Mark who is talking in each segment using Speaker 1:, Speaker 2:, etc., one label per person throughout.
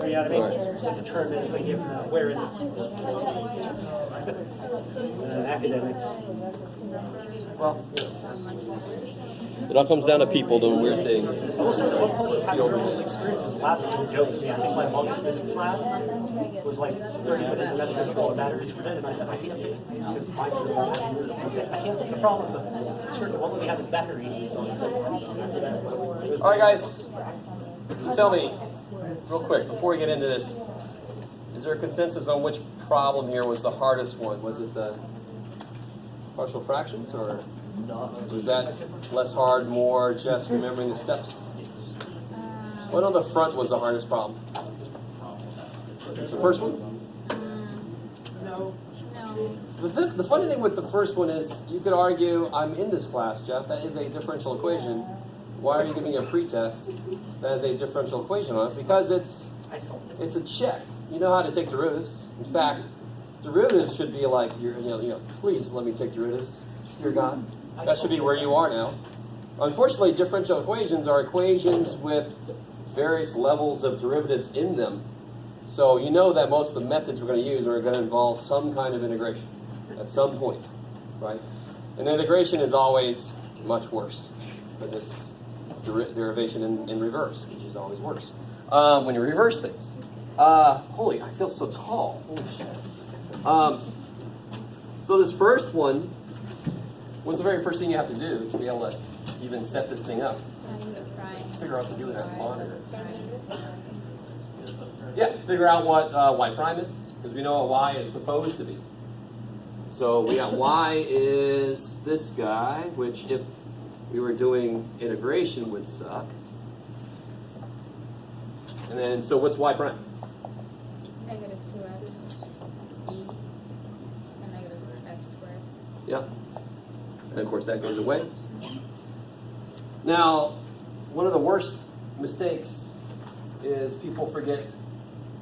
Speaker 1: Or you know what I mean? The term is like you have to know where is it? Academics.
Speaker 2: Well, it all comes down to people doing weird things.
Speaker 1: I will say that one close practical experience is laughing and joking. I think my longest physics lab was like 30 minutes, and that's control the batteries were dead. And I said, I can't fix the problem. The circuit won't let me have this battery.
Speaker 2: All right, guys. Tell me, real quick, before we get into this, is there a consensus on which problem here was the hardest one? Was it the partial fractions, or was that less hard, more just remembering the steps? What on the front was the hardest problem? The first one?
Speaker 3: No.
Speaker 2: The funny thing with the first one is you could argue, I'm in this class, Jeff. That is a differential equation. Why are you giving me a pretest that has a differential equation on it? Because it's a check. You know how to take derivatives. In fact, derivatives should be like, please let me take derivatives. Dear God. That should be where you are now. Unfortunately, differential equations are equations with various levels of derivatives in them. So you know that most of the methods we're going to use are going to involve some kind of integration at some point, right? And integration is always much worse because it's derivation in reverse, which is always worse. When you reverse things. Holy, I feel so tall. Holy shit. So this first one was the very first thing you have to do to be able to even set this thing up. Figure out what to do with that monitor. Yeah, figure out what y prime is, because we know what y is proposed to be. So we got y is this guy, which if we were doing integration would suck. And then, so what's y prime?
Speaker 3: Negative 2x e and negative x squared.
Speaker 2: Yeah. And of course that goes away. Now, one of the worst mistakes is people forget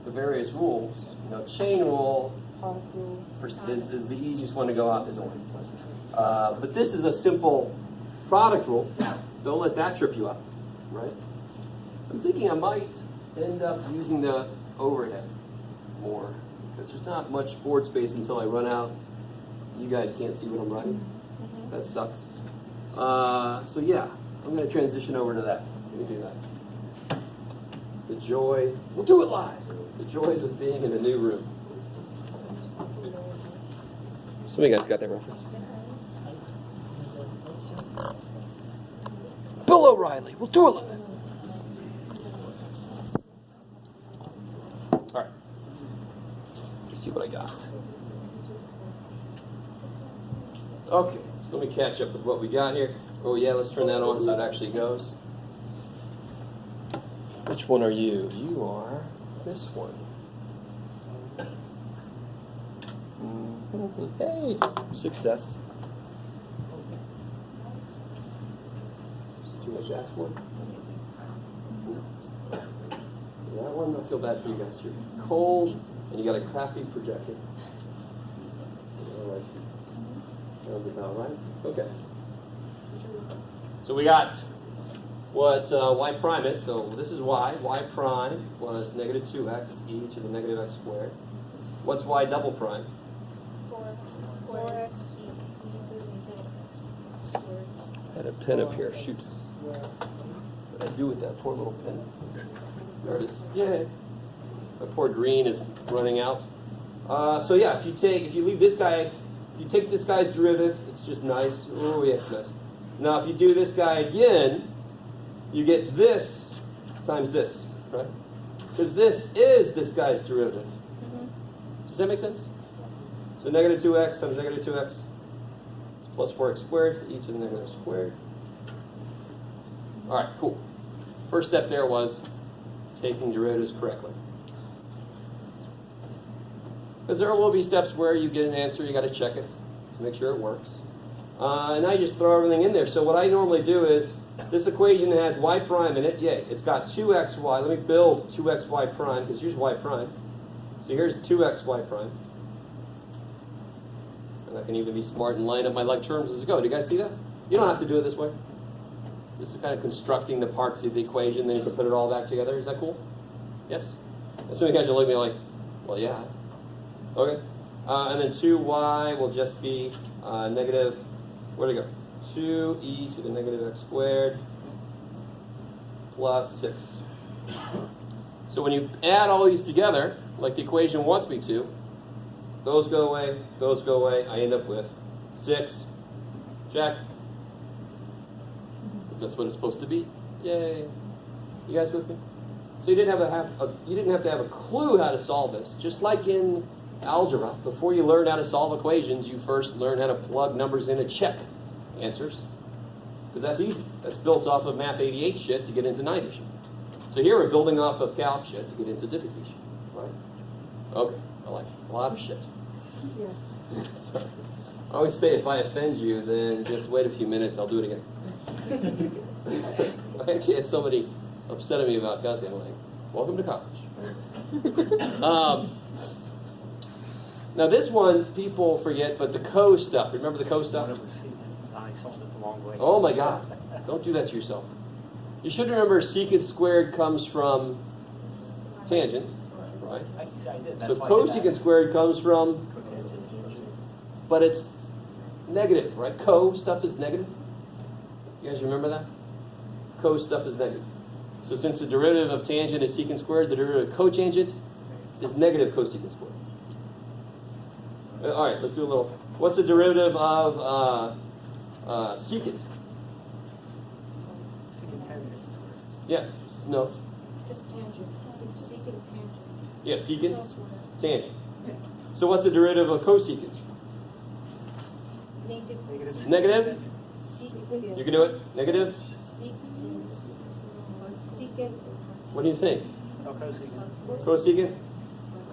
Speaker 2: the various rules. Chain rule is the easiest one to go out the door. But this is a simple product rule. Don't let that trip you up, right? I'm thinking I might end up using the overhead more because there's not much board space until I run out. You guys can't see what I'm writing. That sucks. So yeah, I'm going to transition over to that. Let me do that. The joy, we'll do it live. The joys of being in a new room. Some of you guys got that reference. Bill O'Reilly, we'll do it live. All right. Let's see what I got. Okay, so let me catch up with what we got here. Oh yeah, let's turn that on so it actually goes. Which one are you? You are this one. Hey, success. Too much to ask for? That one, I feel bad for you guys. You're cold, and you got a crappy projector. Sounds about right. Okay. So we got what y prime is. So this is y. Y prime was negative 2x e to the negative x squared. What's y double prime?
Speaker 3: 4x e to the negative x squared.
Speaker 2: I had a pen up here. Shoot. What did I do with that poor little pen? There it is. Yay. My poor green is running out. So yeah, if you leave this guy, if you take this guy's derivative, it's just nice. Oh yeah, it's nice. Now if you do this guy again, you get this times this, right? Because this is this guy's derivative. Does that make sense? So negative 2x times negative 2x plus 4x squared, e to the negative squared. All right, cool. First step there was taking derivatives correctly. Because there will be steps where you get an answer, you got to check it to make sure it works. And now you just throw everything in there. So what I normally do is, this equation has y prime in it. Yay, it's got 2xy. Let me build 2xy prime, because here's y prime. So here's 2xy prime. And I can even be smart and line up my like terms as I go. Do you guys see that? You don't have to do it this way. This is kind of constructing the parts of the equation, then you can put it all back together. Is that cool? Yes? And some of you guys are looking at me like, well, yeah. Okay. And then 2y will just be negative, where'd it go? 2e to the negative x squared plus 6. So when you add all these together, like the equation wants me to, those go away, I end up with 6. Check. That's what it's supposed to be. Yay. You guys with me? So you didn't have to have a clue how to solve this. Just like in algebra, before you learn how to solve equations, you first learn how to plug numbers in and check answers. Because that's easy. That's built off of Math 88 shit to get into 90 shit. So here we're building off of calc shit to get into difficulty shit. Right? Okay, I like it. A lot of shit.
Speaker 4: Yes.
Speaker 2: Sorry. I always say if I offend you, then just wait a few minutes, I'll do it again. I actually had somebody upset at me about cussing. I'm like, welcome to college. Now this one, people forget, but the co stuff. Remember the co stuff?
Speaker 1: I solved it the long way.
Speaker 2: Oh my God. Don't do that to yourself. You should remember secant squared comes from tangent, right?
Speaker 1: I did.
Speaker 2: So
Speaker 1: That's why I did
Speaker 2: cosecant
Speaker 1: that.
Speaker 2: squared comes from, but it's negative, right? Co stuff is negative. You guys remember that? Co stuff is negative. So since the derivative of tangent is secant squared, the derivative of cotangent is negative cosecant squared. All right, let's do a little. What's the derivative of secant?
Speaker 1: Secant tangent.
Speaker 2: Yeah, no.
Speaker 4: Just tangent. Secant tangent.
Speaker 2: Yeah, secant,
Speaker 4: Elsewhere.
Speaker 2: tangent. So what's the derivative of cosecant?
Speaker 4: Negative.
Speaker 2: Negative?
Speaker 4: Secant.
Speaker 2: You can do it. Negative?
Speaker 4: Secant.
Speaker 2: What do you think?
Speaker 1: Oh, cosecant.
Speaker 2: Cosecant?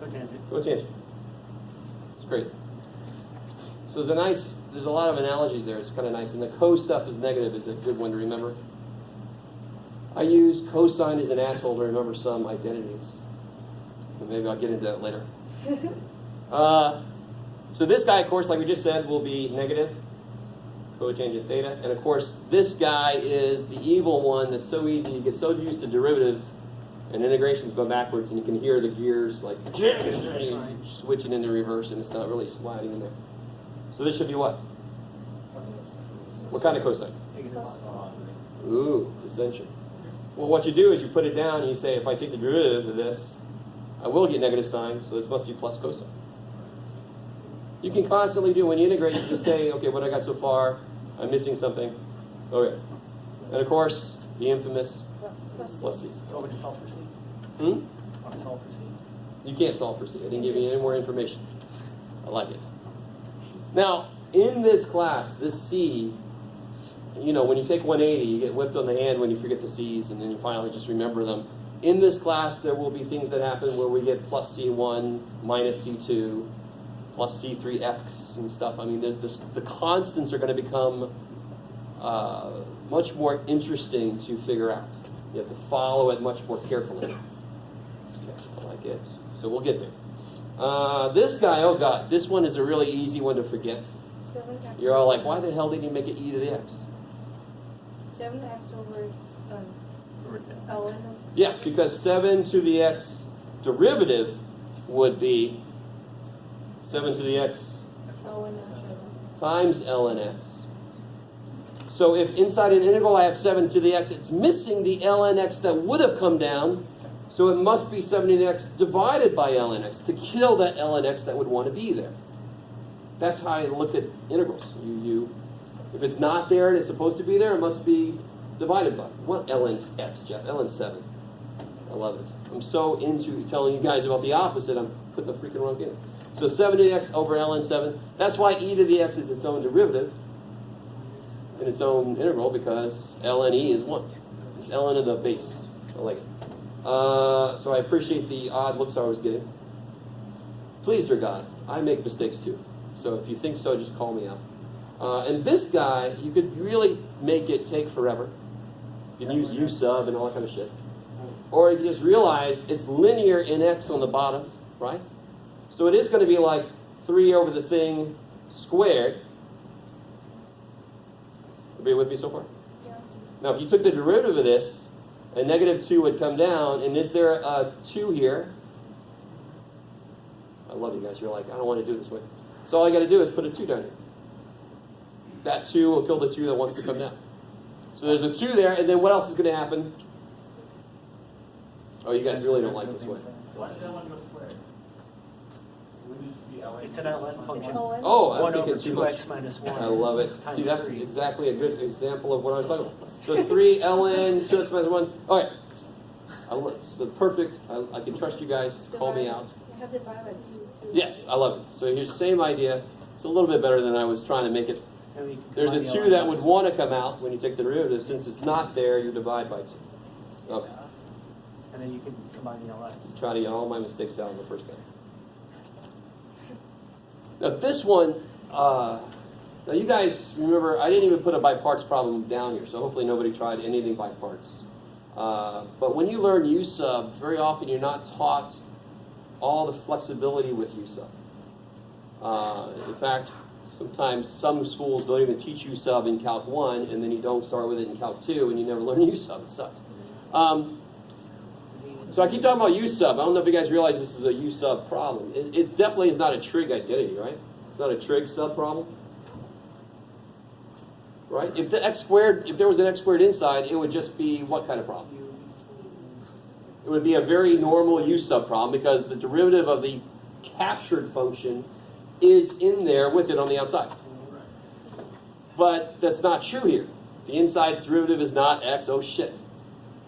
Speaker 1: Cotangent.
Speaker 2: Cotangent. It's crazy. So there's a lot of analogies there. It's kind of nice. And the co stuff is negative is a good one to remember. I use cosine as an asshole to remember some identities. But maybe I'll get into that later. So this guy, of course, like we just said, will be negative cotangent theta. And of course, this guy is the evil one that's so easy. You get so used to derivatives and integrations go backwards, and you can hear the gears like switching into reverse, and it's not really sliding in there. So this should be what? What kind of cosine? Ooh, dissension. Well, what you do is you put it down and you say, if I take the derivative of this, I will get negative sign, so this must be plus cosine. You can constantly do, when you integrate, you just say, okay, what I got so far, I'm missing something. Okay. And of course, the infamous plus C.
Speaker 1: Oh, we can solve for C?
Speaker 2: Hmm?
Speaker 1: Want to solve for C?
Speaker 2: You can't solve for C. I didn't give you any more information. I like it. Now, in this class, this C, you know, when you take 180, you get whipped on the hand when you forget the C's, and then you finally just remember them. In this class, there will be things that happen where we get plus C1, minus C2, plus C3x and stuff. I mean, the constants are going to become much more interesting to figure out. You have to follow it much more carefully. I like it. So we'll get there. This guy, oh God, this one is a really easy one to forget.
Speaker 4: 7x.
Speaker 2: You're all like, why the hell did he make it e to the x?
Speaker 4: 7x over ln.
Speaker 2: Yeah, because 7 to the x derivative would be 7 to the x
Speaker 4: ln of 7.
Speaker 2: times ln x. So if inside an integral I have 7 to the x, it's missing the ln x that would have come down, so it must be 7 to the x divided by ln x to kill that ln x that would want to be there. That's how I look at integrals. If it's not there and it's supposed to be there, it must be divided by. What ln x, Jeff? ln 7. I love it. I'm so into telling you guys about the opposite, I'm putting the freaking wrong in. So 7 to the x over ln 7. That's why e to the x is its own derivative in its own integral, because ln e is 1. It's ln of the base. I like it. So I appreciate the odd looks I was getting. Please, dear God, I make mistakes too. So if you think so, just call me out. And this guy, you could really make it take forever. You can use u sub and all that kind of shit. Or you can just realize it's linear in x on the bottom, right? So it is going to be like 3 over the thing squared. Everybody with me so far?
Speaker 4: Yeah.
Speaker 2: Now, if you took the derivative of this, a negative 2 would come down, and is there a 2 here? I love you guys. You're like, I don't want to do it this way. So all I got to do is put a 2 down here. That 2 will kill the 2 that wants to come down. So there's a 2 there, and then what else is going to happen? Oh, you guys really don't like this way.
Speaker 5: Why does L1 go squared? Wouldn't it just be LN?
Speaker 1: It's an ln
Speaker 4: It's
Speaker 1: function.
Speaker 4: ON.
Speaker 2: Oh, I'm
Speaker 1: 1 over
Speaker 2: thinking too much.
Speaker 1: 2x minus 1.
Speaker 2: I love it.
Speaker 1: times
Speaker 2: See, that's
Speaker 1: 3.
Speaker 2: exactly a good example of what I was talking about. So 3 ln 2x minus 1. All right. It's the perfect. I can trust you guys to call me out.
Speaker 4: I have divided by 2 too.
Speaker 2: Yes, I love it. So here's the same idea. It's a little bit better than I was trying to make it.
Speaker 1: And you can
Speaker 2: There's a
Speaker 1: combine
Speaker 2: 2
Speaker 1: the
Speaker 2: that
Speaker 1: LNs.
Speaker 2: would want to come out when you take the derivative. Since it's not there, you divide by 2. Okay.
Speaker 1: And then you can combine the LN.
Speaker 2: Try to get all my mistakes out in the first guy. Now this one, now you guys remember, I didn't even put a by parts problem down here, so hopefully nobody tried anything by parts. But when you learn U sub, very often you're not taught all the flexibility with U sub. In fact, sometimes some schools don't even teach U sub in Calc 1, and then you don't start with it in Calc 2, and you never learn U sub. It sucks. So I keep talking about U sub. I don't know if you guys realize this is a U sub problem. It definitely is not a trig identity, right? It's not a trig sub problem. Right? If the x squared, if there was an x squared inside, it would just be what kind of problem? It would be a very normal U sub problem because the derivative of the captured function is in there with it on the outside. But that's not true here. The inside's derivative is not x. Oh shit.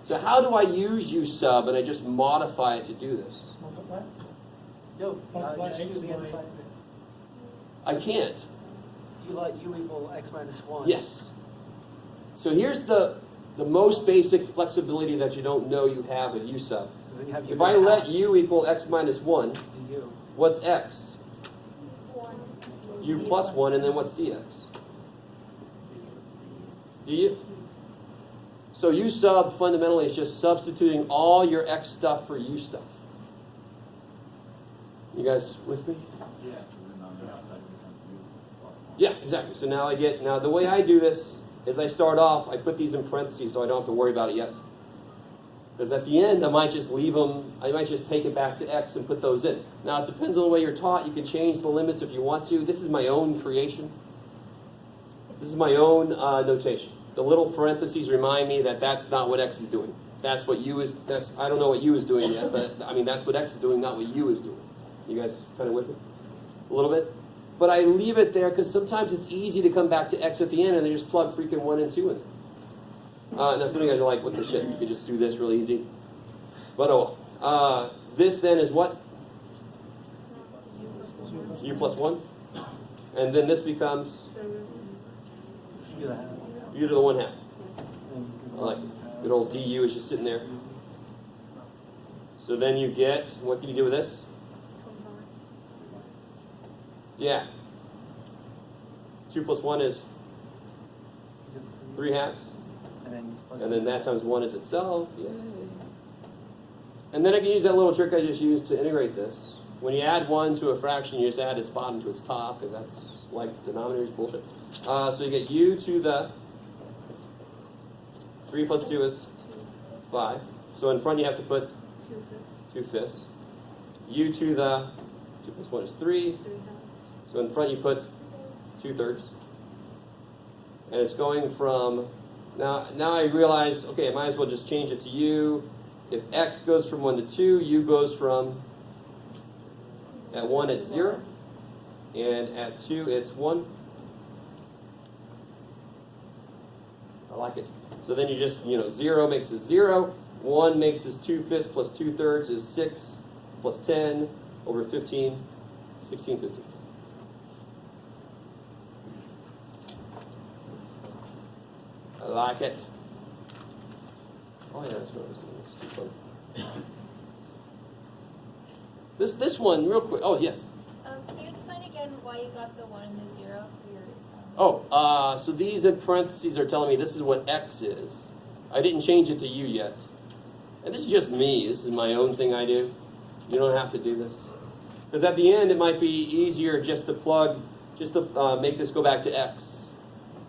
Speaker 2: So how do I use U sub and I just modify it to do this?
Speaker 1: Multiply? Yo, just do the inside.
Speaker 2: I can't.
Speaker 1: You let u equal x minus 1.
Speaker 2: Yes. So here's the most basic flexibility that you don't know you have with U sub.
Speaker 1: 'Cause then you have u
Speaker 2: If I
Speaker 1: equal
Speaker 2: let
Speaker 1: half
Speaker 2: u equal x minus 1,
Speaker 1: du.
Speaker 2: what's x?
Speaker 4: 1.
Speaker 2: U plus 1, and then what's dx? du. So U sub fundamentally is just substituting all your x stuff for u stuff. You guys with me?
Speaker 5: Yeah, so then on the outside it becomes U plus 1.
Speaker 2: Yeah, exactly. So now the way I do this is I start off, I put these in parentheses so I don't have to worry about it yet. Because at the end, I might just leave them, I might just take it back to x and put those in. Now, it depends on the way you're taught. You can change the limits if you want to. This is my own creation. This is my own notation. The little parentheses remind me that that's not what x is doing. That's what u is, I don't know what u is doing yet, but I mean, that's what x is doing, not what u is doing. You guys kind of with me? A little bit? But I leave it there because sometimes it's easy to come back to x at the end and then just plug freaking 1 and 2 in. Now some of you guys are like, what the shit? You could just do this real easy. But oh well. This then is what? U plus 1. And then this becomes
Speaker 1: U the half.
Speaker 2: u to the 1 half.
Speaker 1: And you can
Speaker 2: I like
Speaker 1: combine
Speaker 2: it.
Speaker 1: halves.
Speaker 2: Good old du is just sitting there. So then you get, what can you do with this? Yeah. 2 plus 1 is
Speaker 1: You do
Speaker 2: 3 halves.
Speaker 1: And then you plug
Speaker 2: And then that times 1 is itself. Yay. And then I can use that little trick I just used to integrate this. When you add 1 to a fraction, you just add its bottom to its top, because that's like denominators bullshit. So you get u to the 3 plus 2 is 5. So in front you have to put 2/5. U to the 2 plus 1 is 3. So in front you put 2/3. And it's going from, now I realize, okay, I might as well just change it to u. If x goes from 1 to 2, u goes from, at 1 it's 0, and at 2 it's 1. I like it. So then you just, 0 makes us 0, 1 makes us 2/5 plus 2/3 is 6 plus 10 over 15, 16/15. I like it. Oh yeah, that's what I was doing. It's too funny. This one, real quick. Oh yes.
Speaker 3: Can you explain again why you got the 1 and the 0 for your?
Speaker 2: So these in parentheses are telling me this is what x is. I didn't change it to u yet. And this is just me. This is my own thing I do. You don't have to do this. Because at the end, it might be easier just to make this go back to x.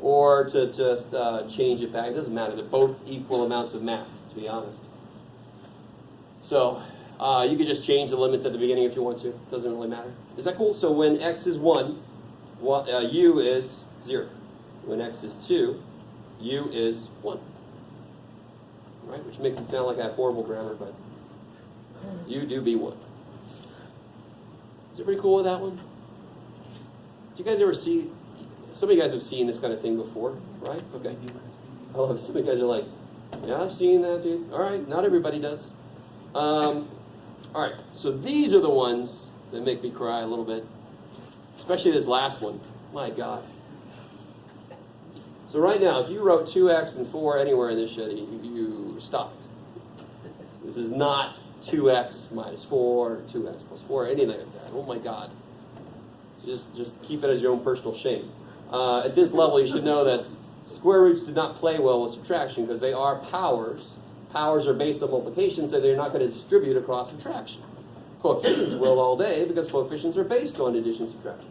Speaker 2: Or to just change it back. It doesn't matter. They're both equal amounts of math, to be honest. So, You could just change the limits at the beginning if you want to. Doesn't really matter. Is that cool? So when x is 1, u is 0. When x is 2, u is 1. Right? Which makes it sound like I have horrible grammar, but u do be 1. Is everybody cool with that one? Do you guys ever see, some of you guys have seen this kind of thing before, right? Okay. I love it. Some of you guys are like, yeah, I've seen that, dude. All right, not everybody does. All right, so these are the ones that make me cry a little bit, especially this last one. My God. So right now, if you wrote 2x and 4 anywhere in this shit, you stopped. This is not 2x minus 4, or 2x plus 4, or anything like that. Oh my God. So just keep it as your own personal shame. At this level, you should know that square roots do not play well with subtraction because they are powers. Powers are based on multiplication, so they're not going to distribute across subtraction. Coefficients will all day because coefficients are based on addition and subtraction.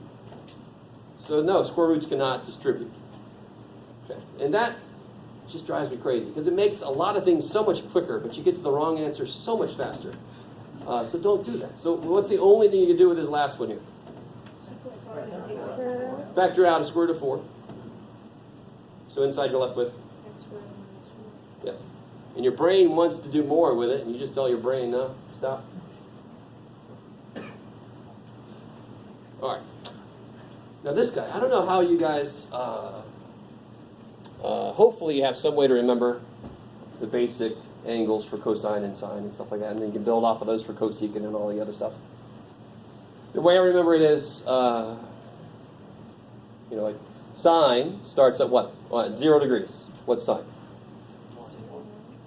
Speaker 2: So no, square roots cannot distribute. Okay. And that just drives me crazy because it makes a lot of things so much quicker, but you get to the wrong answer so much faster. So don't do that. So what's the only thing you can do with this last one here? Factor out a square root of 4. So inside you're left with? Yeah. And your brain wants to do more with it, and you just tell your brain, no, stop. All right. Now this guy, I don't know how you guys, hopefully you have some way to remember the basic angles for cosine and sine and stuff like that, and then you can build off of those for cosecant and all the other stuff. The way I remember it is, like sine starts at what? Well, at 0 degrees. What's sine?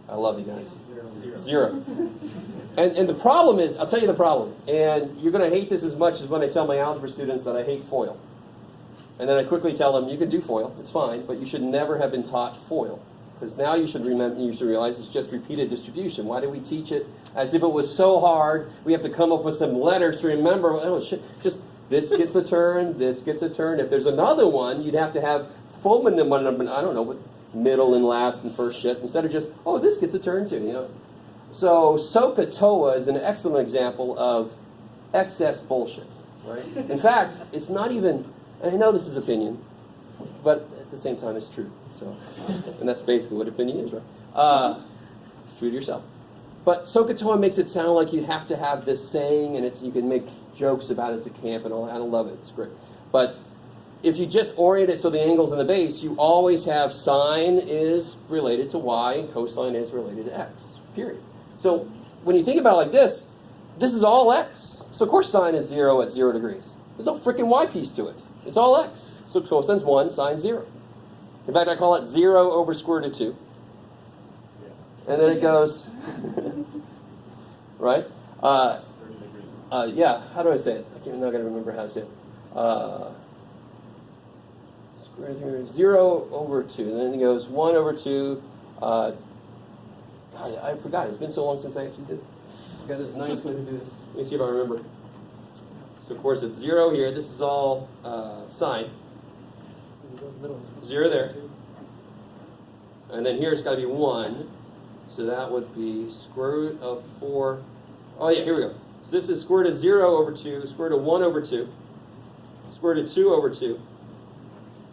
Speaker 2: I love you guys. 0. And the problem is, I'll tell you the problem, and you're going to hate this as much as when I tell my algebra students that I hate FOIL. And then I quickly tell them, you can do FOIL, it's fine, but you should never have been taught FOIL. Because now you should realize it's just repeated distribution. Why do we teach it as if it was so hard? We have to come up with some letters to remember. Oh, shit. Just this gets a turn, this gets a turn. If there's another one, you'd have to have fulminant one, I don't know, with middle and last and first shit, instead of just, oh, this gets a turn too, So SOHCAHTOA is an excellent example of excess bullshit, right? In fact, it's not even, I know this is opinion, but at the same time it's true. So, and that's basically what opinion is, right? True to yourself. But SOHCAHTOA makes it sound like you have to have this saying, and you can make jokes about it to camp and all that. I love it. It's great. But if you just orient it so the angle's in the base, you always have sine is related to y and cosine is related to x, period. So when you think about it like this is all x. So of course sine is 0 at 0 degrees. There's no freaking y piece to it. It's all x. So cosine's 1, sine 0. In fact, I call it 0 over square root of 2. And then it goes, right? Yeah, how do I say it? I'm not going to remember how to say it. Square root of 0 over 2. And then it goes 1 over 2. God, I forgot. It's been so long since I actually did it. I got this nice way to do this. Let me see if I remember. So, of course, it's 0 here. This is all sine. 0 there. And then here it's got to be 1. So that would be square root of 4. Oh, yeah, here we go. So this is square root of 0 over 2, square root of 1 over 2, square root of 2 over 2,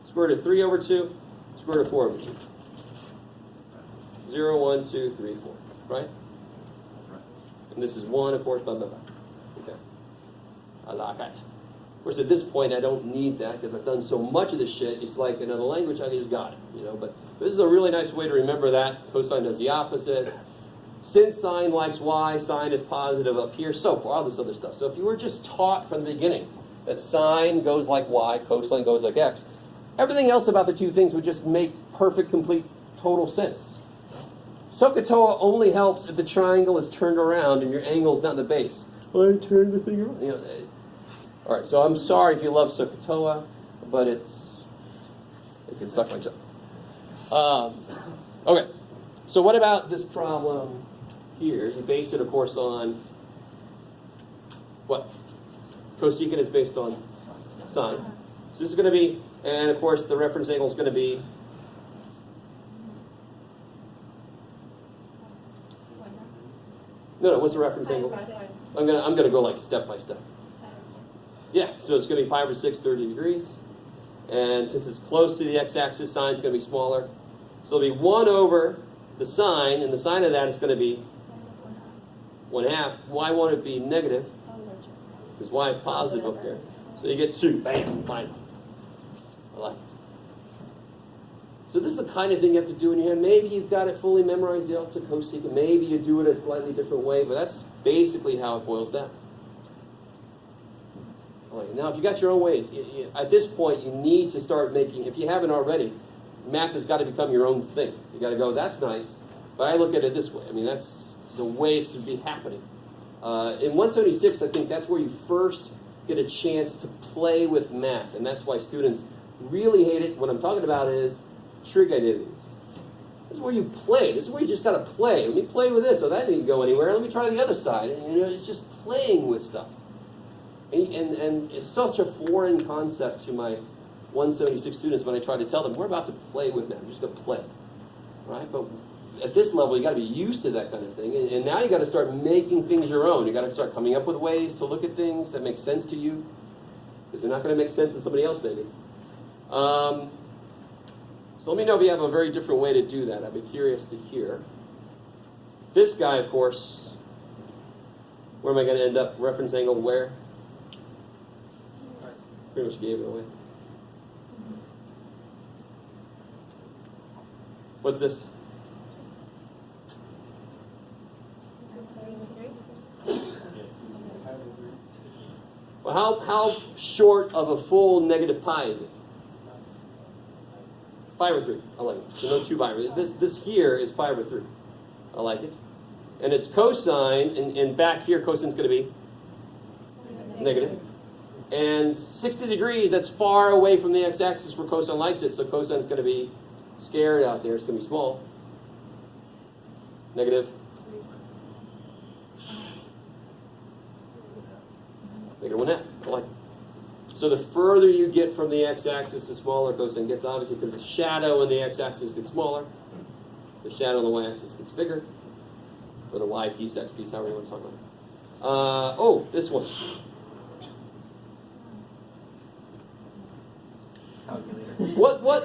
Speaker 2: square root of 3 over 2, square root of 4 over 2. 0, 1, 2, 3, 4. Right? And this is 1, of course, blah, blah, blah. Okay. I like it. Of course, at this point, I don't need that because I've done so much of this shit. It's like another language. I just got it, But this is a really nice way to remember that. Cosine does the opposite. Since sine likes y, sine is positive up here, so forth, all this other stuff. So if you were just taught from the beginning that sine goes like y, cosine goes like x, everything else about the two things would just make perfect, complete, total sense. SOHCAHTOA only helps if the triangle is turned around and your angle is not in the base. I turned the thing around. All right, so I'm sorry if you love SOHCAHTOA, but it can suck my toe. Okay, so what about this problem here? You base it, of course, on what? Cosecant is based on sine. So this is going to be, and of course the reference angle is going to be No, what's the reference angle? I'm gonna go like step by step. Yeah, so it's gonna be 5 or 6, 30 degrees. And since it's close to the x-axis, sine's gonna be smaller. So it'll be 1 over the sine, and the sine of that is gonna be 1/2. Why won't it be negative? Because y is positive up there. So you get 2. Bam, fine. I like it. So this is the kind of thing you have to do in your head. Maybe you've got it fully memorized, the delta cosecant. Maybe you do it a slightly different way, but that's basically how it boils down. All right, now, if you got your own ways, at this point, you need to start making, if you haven't already, math has got to become your own thing. You got to go, that's nice, but I look at it this way. I mean, that's the way it should be happening. In 176, I think that's where you first get a chance to play with math, and that's why students really hate it. What I'm talking about is trig identities. This is where you play. This is where you just got to play. Let me play with this. Oh, that didn't go anywhere. Let me try the other side. And, it's just playing with stuff. And it's such a foreign concept to my 176 students when I try to tell them, we're about to play with math. We're just going to play. Right? But at this level, you got to be used to that kind of thing. And now you got to start making things your own. You got to start coming up with ways to look at things that make sense to you. Because they're not going to make sense to somebody else, maybe. So let me know if you have a very different way to do that. I'd be curious to hear. This guy, of course, where am I going to end up? Reference angle where? Pretty much gave it away. What's this? Well, how short of a full negative pi is it? Pi over 3. I like it. So no 2 pi over 3. This here is pi over 3. I like it. And it's cosine, and back here cosine's going to be negative. And 60 degrees, that's far away from the x-axis where cosine likes it, so cosine's going to be scared out there. It's going to be small. Negative. Negative 1/2. I like it. So the further you get from the x-axis, the smaller cosine gets, obviously, because the shadow on the x-axis gets smaller. The shadow on the y-axis gets bigger. Or the y piece, x piece, however you want to talk about it. Oh, this one. What?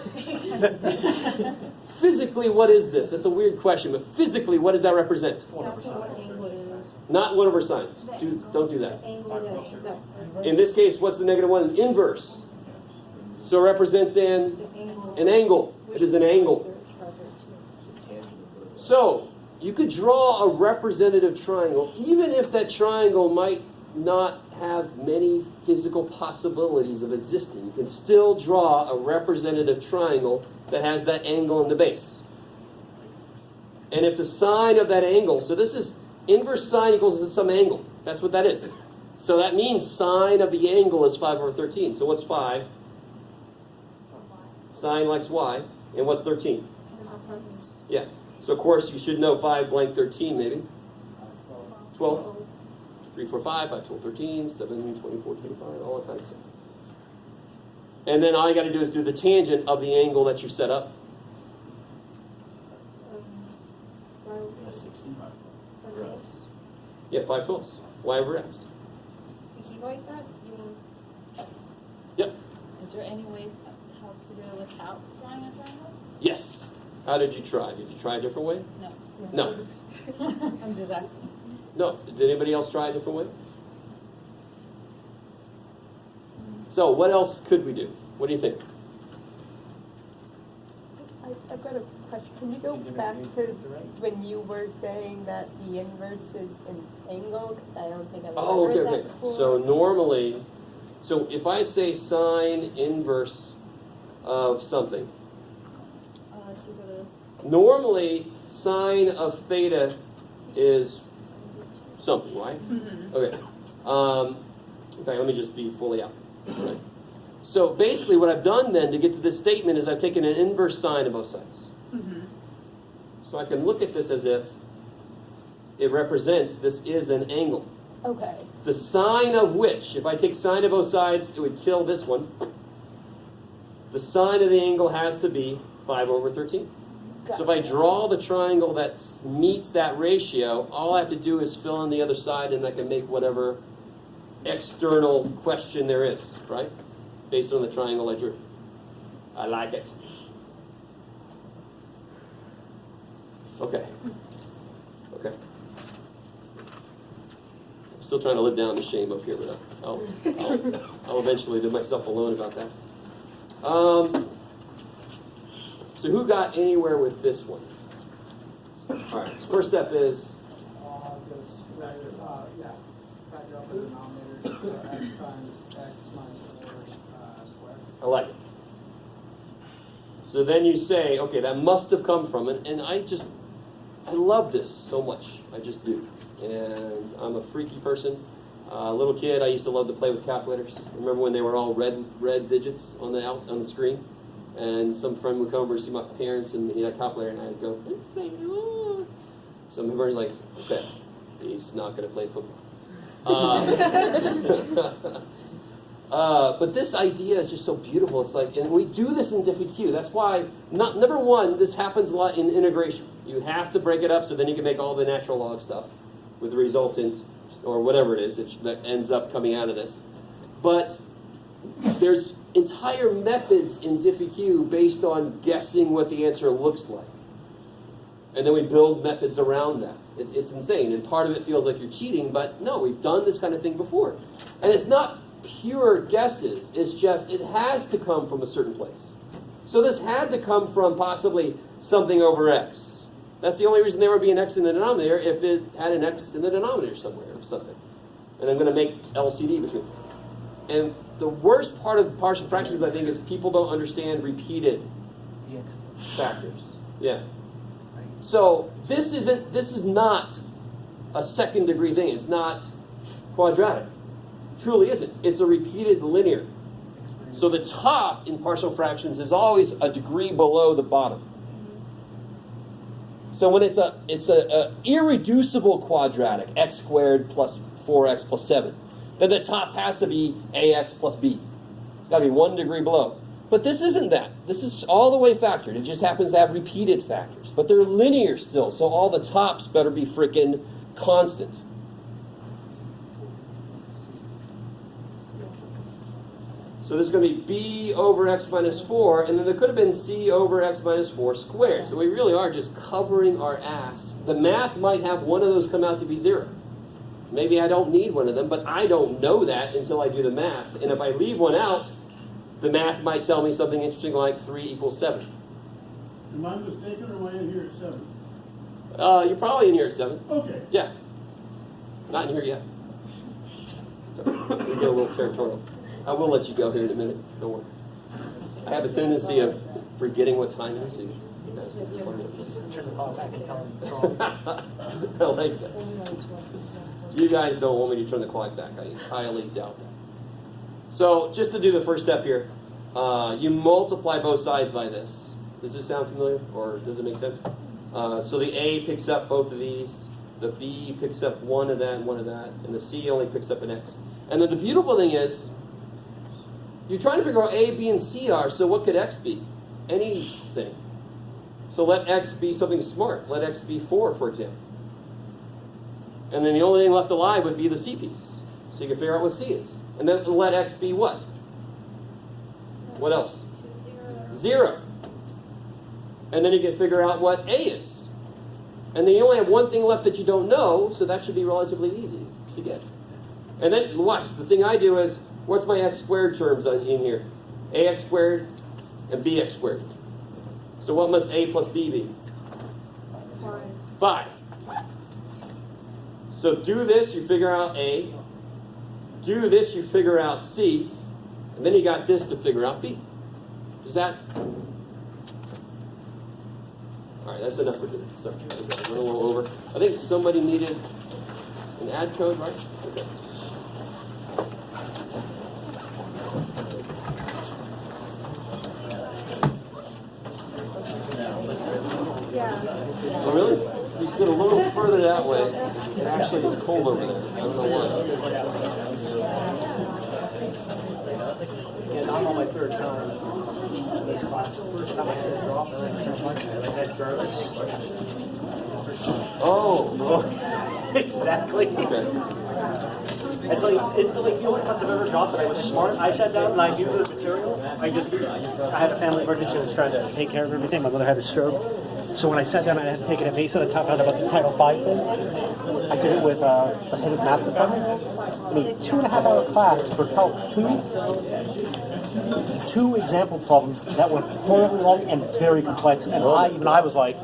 Speaker 2: Physically, what is this? That's a weird question, but physically, what does that represent?
Speaker 4: It's asking what angle it is.
Speaker 2: Not 1 over sine. Don't do that.
Speaker 4: Angle that
Speaker 2: In this case, what's the negative 1? Inverse. So it represents an angle. It is an angle. So you could draw a representative triangle, even if that triangle might not have many physical possibilities of existing. You can still draw a representative triangle that has that angle in the base. And if the sine of that angle, so this is inverse sine equals some angle. That's what that is. So that means sine of the angle is 5 over 13. So what's 5? Sine likes y. And what's 13? Yeah. So of course you should know 5 blank 13 maybe. 12. 3, 4, 5, 5, 12, 13, 7, 24, 25, all that kind of stuff. And then all you got to do is do the tangent of the angle that you set up.
Speaker 1: That's 60.
Speaker 2: Yeah, 5 twelfths. Y over x.
Speaker 4: You keep like that?
Speaker 2: Yep.
Speaker 6: Is there any way how to do it without drawing a triangle?
Speaker 2: Yes. How did you try? Did you try a different way?
Speaker 6: No.
Speaker 2: No.
Speaker 6: I'm just asking.
Speaker 2: No. Did anybody else try a different way? So what else could we do? What do you think?
Speaker 7: I've got a question. Can you go back to when you were saying that the inverse is an angle? Because I don't think I've ever heard that before.
Speaker 2: So normally, so if I say sine inverse of something, normally sine of theta is something, right? Okay. In fact, let me just be fully out. Right? So basically what I've done then to get to this statement is I've taken an inverse sine of both sides. So I can look at this as if it represents this is an angle.
Speaker 7: Okay.
Speaker 2: The sine of which, if I take sine of both sides, it would kill this one. The sine of the angle has to be 5 over 13. So if I draw the triangle that meets that ratio, all I have to do is fill in the other side and I can make whatever external question there is, right? Based on the triangle I drew. I like it. Okay. Okay. I'm still trying to live down the shame up here, but I'll eventually leave myself alone about that. So who got anywhere with this one? All right. So first step is
Speaker 5: Just factor out the denominator, so x times x minus squared.
Speaker 2: I like it. So then you say, okay, that must have come from it, and I love this so much. I just do. And I'm a freaky person. Little kid, I used to love to play with calculators. Remember when they were all red digits on the screen? And some friend would come over to see my parents, and he had a calculator, and I'd go, so my parents like, okay, he's not going to play football. But this idea is just so beautiful. It's like, and we do this in DiffyQ. That's why, number one, this happens a lot in integration. You have to break it up so then you can make all the natural log stuff with the resultant, or whatever it is that ends up coming out of this. But there's entire methods in DiffyQ based on guessing what the answer looks like. And then we build methods around that. It's insane. And part of it feels like you're cheating, but no, we've done this kind of thing before. And it's not pure guesses. It's just, it has to come from a certain place. So this had to come from possibly something over x. That's the only reason there would be an x in the denominator, if it had an x in the denominator somewhere or something. And I'm going to make LCD between them. And the worst part of partial fractions, I think, is people don't understand repeated factors. Yeah. So this is not a second degree thing. It's not quadratic. Truly isn't. It's a repeated linear. So the top in partial fractions is always a degree below the bottom. So when it's a irreducible quadratic, x squared plus 4x plus 7, then the top has to be ax plus b. It's got to be 1 degree below. But this isn't that. This is all the way factored. It just happens to have repeated factors. But they're linear still, so all the tops better be frickin' constant. So this is going to be b over x minus 4, and then there could have been c over x minus 4 squared. So we really are just covering our ass. The math might have one of those come out to be 0. Maybe I don't need one of them, but I don't know that until I do the math. And if I leave one out, the math might tell me something interesting like 3 equals 7.
Speaker 8: Am I mistaken or am I in here at 7?
Speaker 2: You're probably in here at 7.
Speaker 8: Okay.
Speaker 2: Yeah. Not in here yet. So we get a little territorial. I will let you go here in a minute. Don't worry. I have a tendency of forgetting what time it is.
Speaker 1: Turn the clock back and tell them it's wrong.
Speaker 2: I like that. You guys don't want me to turn the clock back. I highly doubt that. So just to do the first step here, you multiply both sides by this. Does this sound familiar, or does it make sense? So the A picks up both of these, the B picks up one of that and one of that, and the C only picks up an X. And then the beautiful thing is, you're trying to figure out A, B, and C are, so what could X be? Anything. So let X be something smart. Let X be 4, for example. And then the only thing left alive would be the C piece. So you can figure out what C is. And then let X be what? What else? 0. And then you can figure out what A is. And then you only have one thing left that you don't know, so that should be relatively easy to get. And then, watch, the thing I do is, what's my x squared terms in here? Ax squared and bx squared. So what must A plus B be? 5. So do this, you figure out A. Do this, you figure out C. And then you got this to figure out B. Does that? All right, that's enough for today. Sorry, I went a little over. I think somebody needed an add code, right? Okay. Oh, really? You sit a little further that way. It actually is cold over there. I don't know why.
Speaker 1: Yeah, I'm on my third time. this class. First time I should have dropped, I had Jarvis.
Speaker 2: Oh.
Speaker 1: Exactly.
Speaker 2: Okay.
Speaker 1: It's like, like the only class I've ever dropped that I was smart. I sat down and I knew the material. I had a family emergency. I was trying to take care of everything. My mother had a stroke. So when I sat down, I had to take it at base at the top out about the Title V thing. I took it with the head of math department. In a 2.5-hour class for Calc 2 example problems that went horribly long and very complex. And even I was like,